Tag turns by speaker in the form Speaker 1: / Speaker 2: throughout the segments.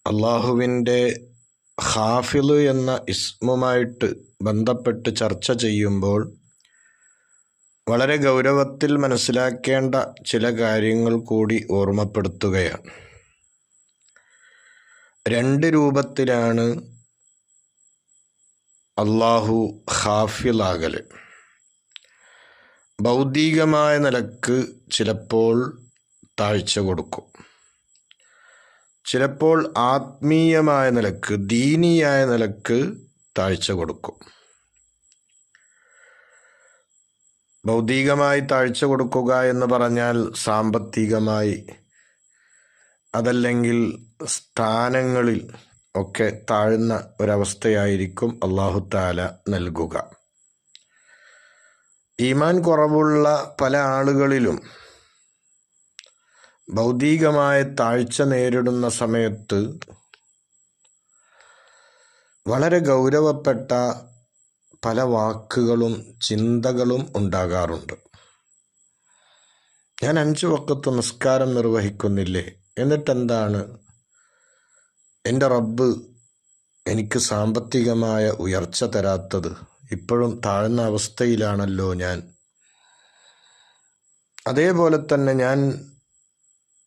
Speaker 1: അള്ളാഹുവിൻ്റെ ഖാഫിള് എന്ന ഇസ്മുമായിട്ട് ബന്ധപ്പെട്ട് ചർച്ച ചെയ്യുമ്പോൾ വളരെ ഗൗരവത്തിൽ മനസ്സിലാക്കേണ്ട ചില കാര്യങ്ങൾ കൂടി ഓർമ്മപ്പെടുത്തുകയാണ്. രണ്ട് രൂപത്തിലാണ് അള്ളാഹു ഖാഫിളാകല്. ഭൗതികമായ നിലക്ക് ചിലപ്പോൾ താഴ്ച കൊടുക്കും, ചിലപ്പോൾ ആത്മീയമായ നിലക്ക് ദീനിയായ നിലക്ക് താഴ്ച കൊടുക്കും. ഭൗതികമായി താഴ്ച കൊടുക്കുക എന്ന് പറഞ്ഞാൽ സാമ്പത്തികമായി, അതല്ലെങ്കിൽ സ്ഥാനങ്ങളിൽ ഒക്കെ താഴ്ന്ന ഒരവസ്ഥയായിരിക്കും അല്ലാഹു തആല നൽകുക. ഈമാൻ കുറവുള്ള പല ആളുകളിലും ഭൗതികമായ താഴ്ച നേരിടുന്ന സമയത്ത് വളരെ ഗൗരവപ്പെട്ട പല വാക്കുകളും ചിന്തകളും ഉണ്ടാകാറുണ്ട്. ഞാൻ 5 വഖത്ത് നിസ്കാരം നിർവഹിക്കുന്നില്ലേ, എന്നിട്ടെന്താണ് എൻ്റെ റബ്ബ് എനിക്ക് സാമ്പത്തികമായ ഉയർച്ച തരാത്തത്? ഇപ്പോഴും താഴ്ന്ന അവസ്ഥയിലാണല്ലോ ഞാൻ. അതേപോലെ തന്നെ ഞാൻ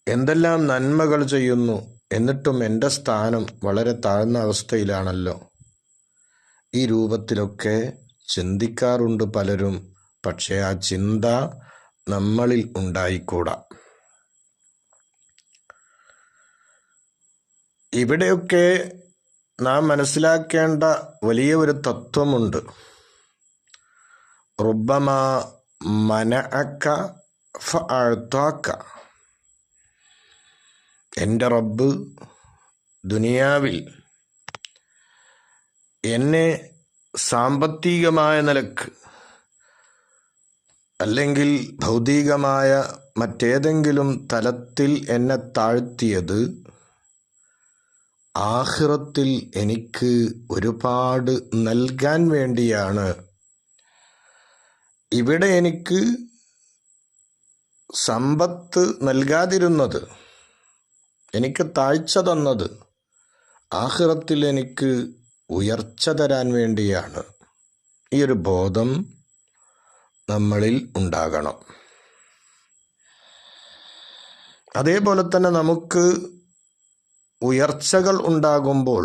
Speaker 1: എന്തെല്ലാം നന്മകൾ ചെയ്യുന്നു, എന്നിട്ടും എൻ്റെ സ്ഥാനം വളരെ താഴ്ന്ന അവസ്ഥയിലാണല്ലോ. ഈ രൂപത്തിലൊക്കെ ചിന്തിക്കാറുണ്ട് പലരും. പക്ഷേ ആ ചിന്ത നമ്മളിൽ ഉണ്ടായിക്കൂടാ. ഇവിടെയൊക്കെ നാം മനസ്സിലാക്കേണ്ട വലിയ ഒരു തത്വമുണ്ട്. റുബ്ബമാ മനഅക ഫഅഅതാക. എൻ്റെ റബ്ബ് ദുനിയാവിൽ എന്നെ സാമ്പത്തികമായ നിലക്ക് അല്ലെങ്കിൽ ഭൗതികമായ മറ്റേതെങ്കിലും തലത്തിൽ എന്നെ താഴ്ത്തിയത് ആഖിറത്തിൽ എനിക്ക് ഒരുപാട് നൽകാൻ വേണ്ടിയാണ്. ഇവിടെ എനിക്ക് സമ്പത്ത് നൽകാതിരുന്നത്, എനിക്ക് താഴ്ച തന്നത് ആഖിറത്തിൽ എനിക്ക് ഉയർച്ച തരാൻ വേണ്ടിയാണ്. ഈ ഒരു ബോധം നമ്മളിൽ ഉണ്ടാകണം. അതേപോലെ തന്നെ നമുക്ക് ഉയർച്ചകൾ ഉണ്ടാകുമ്പോൾ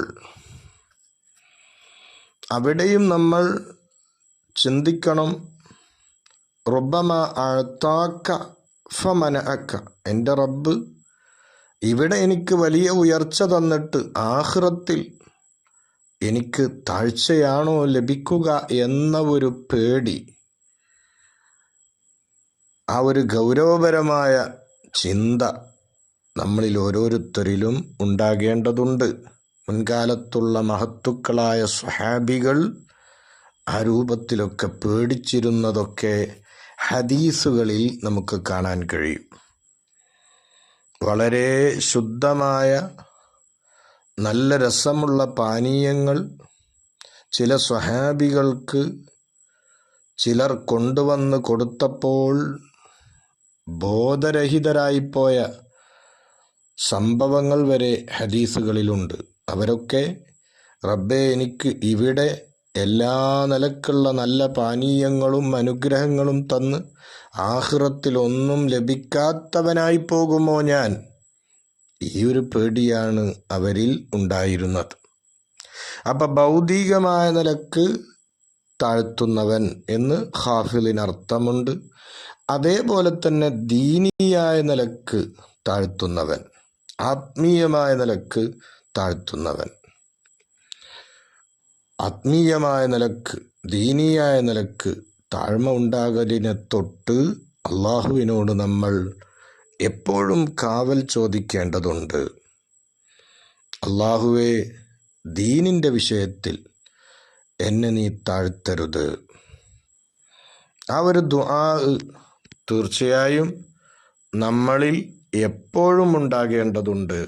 Speaker 1: അവിടെയും നമ്മൾ ചിന്തിക്കണം. റുബ്ബമാ അഅതാക ഫമനഅക. എൻ്റെ റബ്ബ് ഇവിടെ എനിക്ക് വലിയ ഉയർച്ച തന്നിട്ട് ആഖിറത്തിൽ എനിക്ക് താഴ്ചയാണോ ലഭിക്കുക എന്ന ഒരു പേടി, ആ ഒരു ഗൗരവപരമായ ചിന്ത നമ്മളിൽ ഓരോരുത്തരിലും ഉണ്ടാകേണ്ടതുണ്ട്. മുൻകാലത്തുള്ള മഹത്തുക്കളായ സ്വഹാബികൾ ആ രൂപത്തിലൊക്കെ പേടിച്ചിരുന്നതൊക്കെ ഹദീസുകളിൽ നമുക്ക് കാണാൻ കഴിയും. വളരെ ശുദ്ധമായ നല്ല രസമുള്ള പാനീയങ്ങൾ ചില സ്വഹാബികൾക്ക് ചിലർ കൊണ്ടുവന്ന് കൊടുത്തപ്പോൾ ബോധരഹിതരായിപ്പോയ സംഭവങ്ങൾ വരെ ഹദീസുകളിലുണ്ട്. അവരൊക്കെ റബ്ബേ എനിക്ക് ഇവിടെ എല്ലാ നിലക്കുള്ള നല്ല പാനീയങ്ങളും അനുഗ്രഹങ്ങളും തന്ന് ആഖിറത്തിൽ ഒന്നും ലഭിക്കാത്തവനായി പോകുമോ ഞാൻ? ഈ ഒരു പേടിയാണ് അവരിൽ ഉണ്ടായിരുന്നത്. അപ്പം ഭൗതികമായ നിലക്ക് താഴ്ത്തുന്നവൻ എന്ന് ഖാഫിളിന് അർത്ഥമുണ്ട്. അതേപോലെ തന്നെ ദീനിയായ നിലക്ക് താഴ്ത്തുന്നവൻ, ആത്മീയമായ നിലക്ക് താഴ്ത്തുന്നവൻ. ആത്മീയമായ നിലക്ക് ദീനിയായ നിലക്ക് താഴ്മ ഉണ്ടാകലിനെ തൊട്ട് അള്ളാഹുവിനോട് നമ്മൾ എപ്പോഴും കാവൽ ചോദിക്കേണ്ടതുണ്ട്. അള്ളാഹുവേ, ദീനിൻ്റെ വിഷയത്തിൽ എന്നെ നീ താഴ്ത്തരുത്. ആ ഒരു ദുആ തീർച്ചയായും നമ്മളിൽ എപ്പോഴും ഉണ്ടാകേണ്ടതുണ്ട്.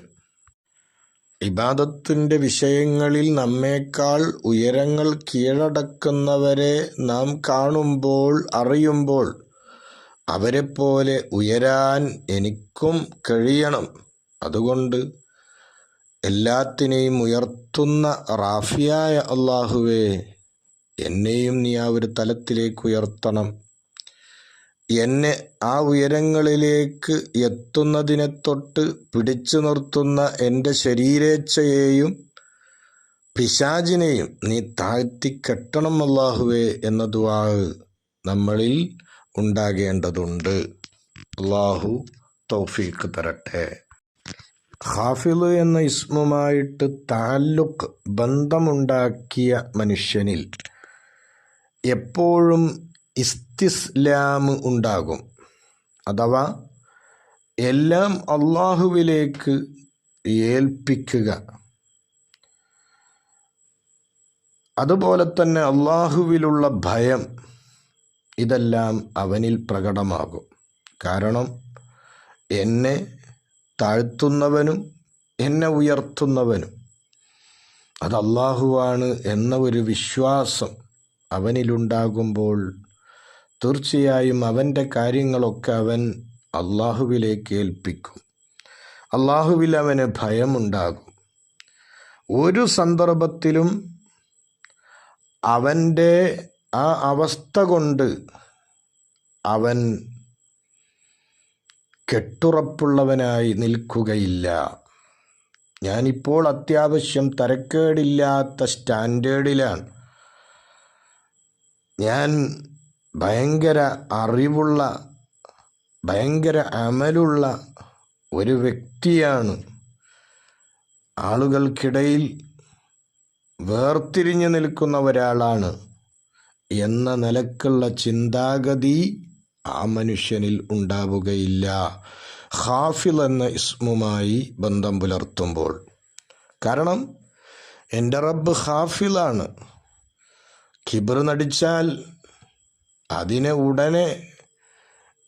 Speaker 1: ഇബാദത്തിൻ്റെ വിഷയങ്ങളിൽ നമ്മേക്കാൾ ഉയരങ്ങൾ കീഴടക്കുന്നവരെ നാം കാണുമ്പോൾ, അറിയുമ്പോൾ അവരെപ്പോലെ ഉയരാൻ എനിക്കും കഴിയണം. അതുകൊണ്ട് എല്ലാത്തിനെയും ഉയർത്തുന്ന റാഫിയായ അള്ളാഹുവേ, എന്നെയും നീ ആ ഒരു തലത്തിലേക്ക് ഉയർത്തണം. എന്നെ ആ ഉയരങ്ങളിലേക്ക് എത്തുന്നതിനെ തൊട്ട് പിടിച്ചു നിർത്തുന്ന എൻ്റെ ശരീരേച്ഛയെയും പിശാചിനെയും നീ താഴ്ത്തിക്കെട്ടണം അല്ലാഹുവേ എന്ന ദുആ നമ്മളിൽ ഉണ്ടാകേണ്ടതുണ്ട്. അല്ലാഹു തൗഫീഖ് തരട്ടെ. ഹാഫിള് എന്ന ഇസ്മുമായിട്ട് താല്ലുക്ക് ബന്ധമുണ്ടാക്കിയ മനുഷ്യനിൽ എപ്പോഴും ഇസ്തിസ്ലാം ഉണ്ടാകും. അഥവാ എല്ലാം അള്ളാഹുവിലേക്ക് ഏൽപ്പിക്കുക. അതുപോലെ തന്നെ അള്ളാഹുവിലുള്ള ഭയം, ഇതെല്ലാം അവനിൽ പ്രകടമാകും. കാരണം എന്നെ താഴ്ത്തുന്നവനും എന്നെ ഉയർത്തുന്നവനും അത് അള്ളാഹുവാണ് എന്ന ഒരു വിശ്വാസം അവനിലുണ്ടാകുമ്പോൾ തീർച്ചയായും അവൻ്റെ കാര്യങ്ങളൊക്കെ അവൻ അള്ളാഹുവിലേക്ക് ഏൽപ്പിക്കും. അള്ളാഹുവിൽ അവന് ഭയമുണ്ടാകും. ഒരു സന്ദർഭത്തിലും അവൻ്റെ ആ അവസ്ഥ കൊണ്ട് അവൻ കെട്ടുറപ്പുള്ളവനായി നിൽക്കുകയില്ല. ഞാനിപ്പോൾ അത്യാവശ്യം തരക്കേടില്ലാത്ത സ്റ്റാൻഡേർഡിലാണ്, ഞാൻ ഭയങ്കര അറിവുള്ള ഭയങ്കര അമലുള്ള ഒരു വ്യക്തിയാണ്, ആളുകൾക്കിടയിൽ വേർതിരിഞ്ഞു നിൽക്കുന്ന ഒരാളാണ് എന്ന നിലക്കുള്ള ചിന്താഗതി ആ മനുഷ്യനിൽ ഉണ്ടാവുകയില്ല ഖാഫിൽ എന്ന ഇസ്മുമായി ബന്ധം പുലർത്തുമ്പോൾ. കാരണം എൻ്റെ റബ്ബ് ഖാഫിലാണ്. കിബ്ർ നടിച്ചാൽ അതിനെ ഉടനെ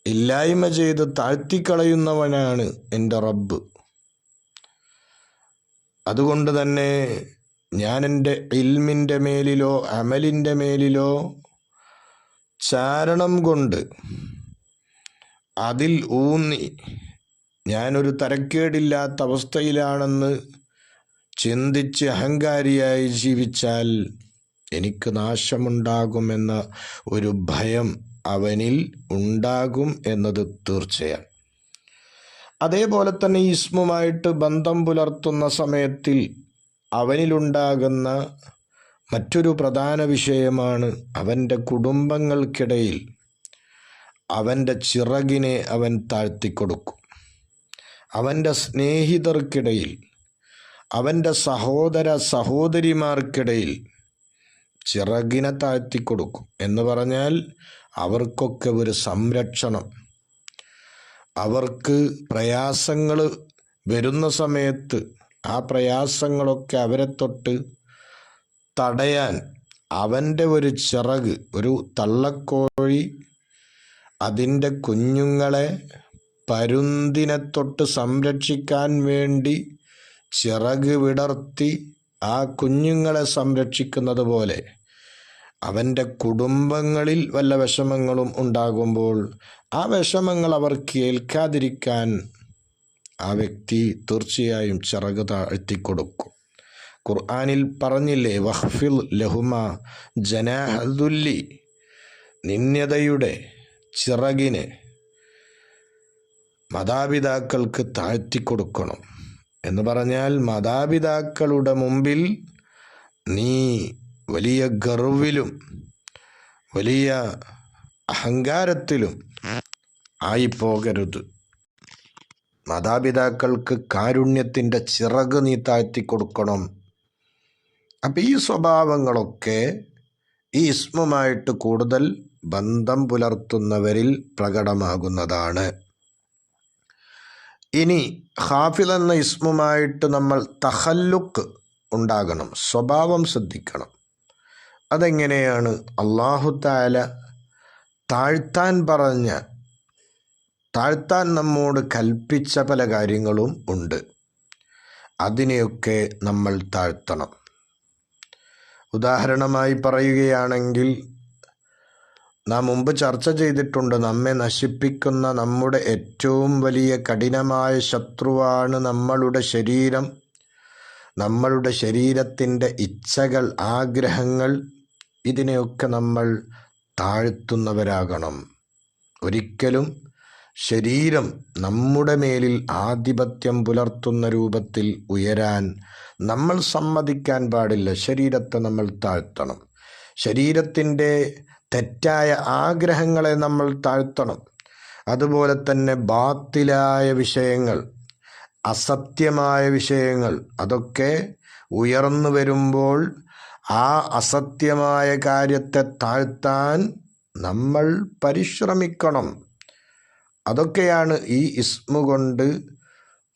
Speaker 1: ഇല്ലായ്മ ചെയ്ത് താഴ്ത്തിക്കളയുന്നവനാണ് എൻ്റെ റബ്ബ്. അതുകൊണ്ട് തന്നെ ഞാൻ എൻ്റെ ഇൽമിൻ്റെ മേലിലോ അമലിൻ്റെ മേലിലോ ചാരണം കൊണ്ട് അതിൽ ഊന്നി ഞാനൊരു തരക്കേടില്ലാത്ത അവസ്ഥയിലാണെന്ന് ചിന്തിച്ച് അഹങ്കാരിയായി ജീവിച്ചാൽ എനിക്ക് നാശമുണ്ടാകുമെന്ന ഒരു ഭയം അവനിൽ ഉണ്ടാകും എന്നത് തീർച്ചയാണ്. അതേപോലെ തന്നെ ഈ ഇസ്മുമായിട്ട് ബന്ധം പുലർത്തുന്ന സമയത്തിൽ അവനിലുണ്ടാകുന്ന മറ്റൊരു പ്രധാന വിഷയമാണ് അവൻ്റെ കുടുംബങ്ങൾക്കിടയിൽ അവൻ്റെ ചിറകിനെ അവൻ താഴ്ത്തിക്കൊടുക്കും. അവൻ്റെ സ്നേഹിതർക്കിടയിൽ, അവൻ്റെ സഹോദര സഹോദരിമാർക്കിടയിൽ ചിറകിനെ താഴ്ത്തിക്കൊടുക്കും. എന്ന് പറഞ്ഞാൽ അവർക്കൊക്കെ ഒരു സംരക്ഷണം, അവർക്ക് പ്രയാസങ്ങൾ വരുന്ന സമയത്ത് ആ പ്രയാസങ്ങളൊക്കെ അവരെ തൊട്ട് തടയാൻ അവൻ്റെ ഒരു ചിറക്, ഒരു തള്ളക്കോഴി അതിൻ്റെ കുഞ്ഞുങ്ങളെ പരുന്തിനെ തൊട്ട് സംരക്ഷിക്കാൻ വേണ്ടി ചിറക് വിടർത്തി ആ കുഞ്ഞുങ്ങളെ സംരക്ഷിക്കുന്നത് പോലെ അവൻ്റെ കുടുംബങ്ങളിൽ വല്ല വിഷമങ്ങളും ഉണ്ടാകുമ്പോൾ ആ വിഷമങ്ങൾ അവർക്ക് ഏൽക്കാതിരിക്കാൻ ആ വ്യക്തി തീർച്ചയായും ചിറക് താഴ്ത്തിക്കൊടുക്കും. ഖുർആനിൽ പറഞ്ഞില്ലേ, വഖ്ഫിൽ ലഹുമ ജനാഹദുല്ലി, നിന്ദ്യതയുടെ ചിറകിനെ മാതാപിതാക്കൾക്ക് താഴ്ത്തിക്കൊടുക്കണം. എന്ന് പറഞ്ഞാൽ മാതാപിതാക്കളുടെ മുമ്പിൽ നീ വലിയ ഗർവിലും വലിയ അഹങ്കാരത്തിലും ആയിപ്പോകരുത്. മാതാപിതാക്കൾക്ക് കാരുണ്യത്തിൻ്റെ ചിറക് നീ താഴ്ത്തിക്കൊടുക്കണം. അപ്പം ഈ സ്വഭാവങ്ങളൊക്കെ ഈ ഇസ്മുമായിട്ട് കൂടുതൽ ബന്ധം പുലർത്തുന്നവരിൽ പ്രകടമാകുന്നതാണ്. ഇനി ഖാഫിൽ എന്ന ഇസ്മുമായിട്ട് നമ്മൾ തഖല്ലുക്ക് ഉണ്ടാകണം, സ്വഭാവം ശ്രദ്ധിക്കണം. അതെങ്ങനെയാണ്? അല്ലാഹു തആല താഴ്ത്താൻ നമ്മോട് കൽപ്പിച്ച പല കാര്യങ്ങളും ഉണ്ട്. അതിനെയൊക്കെ നമ്മൾ താഴ്ത്തണം. ഉദാഹരണമായി പറയുകയാണെങ്കിൽ, നാം മുമ്പ് ചർച്ച ചെയ്തിട്ടുണ്ട്, നമ്മെ നശിപ്പിക്കുന്ന നമ്മുടെ ഏറ്റവും വലിയ കഠിനമായ ശത്രുവാണ് നമ്മളുടെ ശരീരം. നമ്മളുടെ ശരീരത്തിൻ്റെ ഇച്ഛകൾ, ആഗ്രഹങ്ങൾ, ഇതിനെയൊക്കെ നമ്മൾ താഴ്ത്തുന്നവരാകണം. ഒരിക്കലും ശരീരം നമ്മുടെ മേലിൽ ആധിപത്യം പുലർത്തുന്ന രൂപത്തിൽ ഉയരാൻ നമ്മൾ സമ്മതിക്കാൻ പാടില്ല. ശരീരത്തെ നമ്മൾ താഴ്ത്തണം. ശരീരത്തിൻ്റെ തെറ്റായ ആഗ്രഹങ്ങളെ നമ്മൾ താഴ്ത്തണം. അതുപോലെ തന്നെ ബാത്തിലായ വിഷയങ്ങൾ, അസത്യമായ വിഷയങ്ങൾ, അതൊക്കെ ഉയർന്നു വരുമ്പോൾ ആ അസത്യമായ കാര്യത്തെ താഴ്ത്താൻ നമ്മൾ പരിശ്രമിക്കണം. അതൊക്കെയാണ് ഈ ഇസ്മു കൊണ്ട്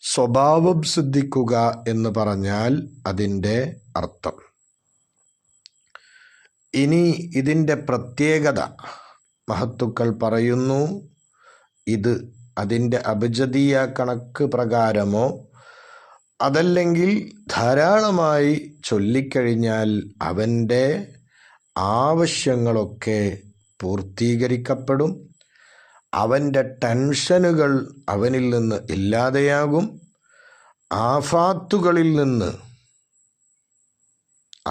Speaker 1: സ്വഭാവം സിദ്ധിക്കുക എന്ന് പറഞ്ഞാൽ അതിൻ്റെ അർത്ഥം. ഇനി ഇതിൻ്റെ പ്രത്യേകത മഹത്തുക്കൾ പറയുന്നു. ഇത് അതിൻ്റെ അബ്ജദീയ കണക്ക് പ്രകാരമോ അതല്ലെങ്കിൽ ധാരാളമായി ചൊല്ലിക്കഴിഞ്ഞാൽ അവൻ്റെ ആവശ്യങ്ങളൊക്കെ പൂർത്തീകരിക്കപ്പെടും. അവൻ്റെ ടെൻഷനുകൾ അവനിൽ നിന്ന് ഇല്ലാതെയാകും. ആഫാത്തുകളിൽ നിന്ന്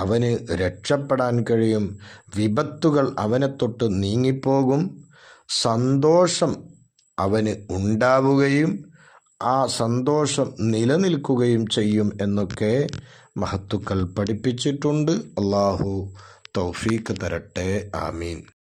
Speaker 1: അവന് രക്ഷപ്പെടാൻ കഴിയും. വിപത്തുകൾ അവനെ തൊട്ട് നീങ്ങിപ്പോകും. സന്തോഷം അവന് ഉണ്ടാവുകയും ആ സന്തോഷം നിലനിൽക്കുകയും ചെയ്യും എന്നൊക്കെ മഹത്തുക്കൾ പഠിപ്പിച്ചിട്ടുണ്ട്. അല്ലാഹു തൗഫീഖ് തരട്ടെ. ആമീൻ.